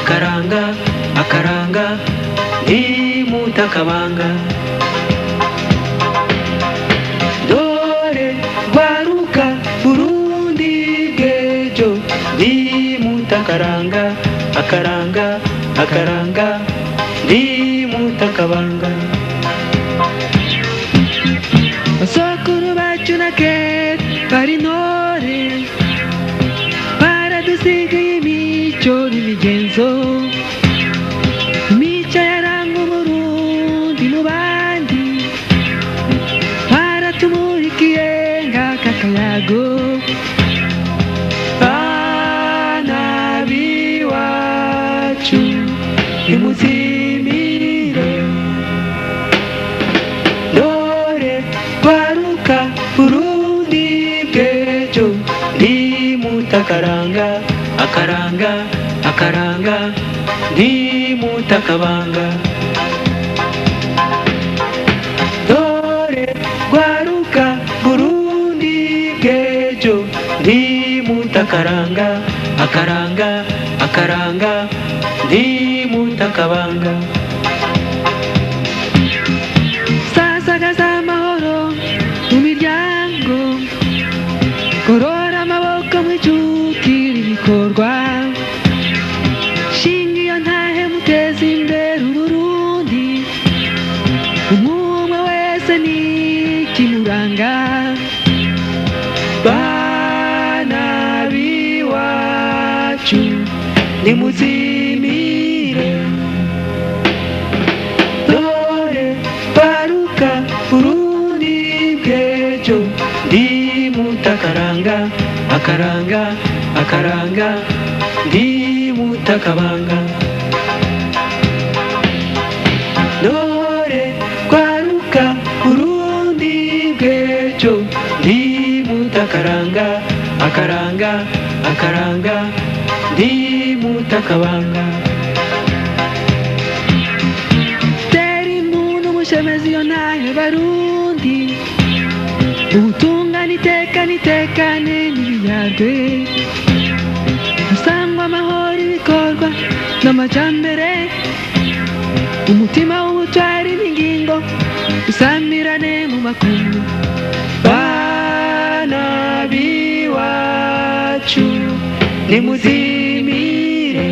akaranga akaranga ntimutakabanga. Dore rwaruka Burundi bw'ejo ntimutakaranga akaranga akaranga ntimutakabanga. Basokuru bacu na kera bari intore, baradusigiye imico n'imigenzo, imico yaranga Umurundi mu bandi, baratumurikiye nk'aka kayago. Bana b'iwacu nimuzimire, dore rwaruka Burundi bw'ejo ntimutakaranga akaranga akaranga ntimutakabanga. Dore rwaruka Burundi bw'ejo ntimutakaranga akaranga akaranga ntimutakabanga. Sasagaza amahoro mu miryango, gorora amaboko mwijukira ibikorwa, shinga iyo ntahe muteza imbere Uburundi, umwe wese n'ikimuranga. Bana b'iwacu nimuzimire, dore rwaruka Burundi bw'ejo ntimutakaranga akaranga akaranga ntimutakabanga. Dore rwaruka Burundi bw'ejo ntimutakaranga akaranga akaranga ntimutakabanga. Tera impundu mushemezi iyo ntahe Barundi, ubutungane itekane itekane n'ibiyagwe, musangwa amahoro ibikorwa n'amajambere, umutima w'ubutwari n'ingingo usamirane mu makungu. Bana b'iwacu nimuzimire,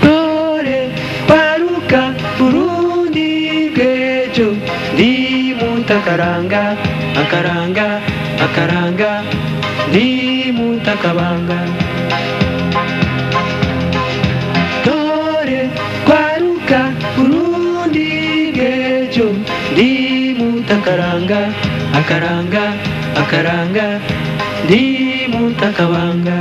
dore rwaruka Burundi bw'ejo ntimutakaranga akaranga akaranga ntimutakabanga. Dore rwaruka Burundi bw'ejo ntimutakaranga akaranga akaranga ntimutakabanga.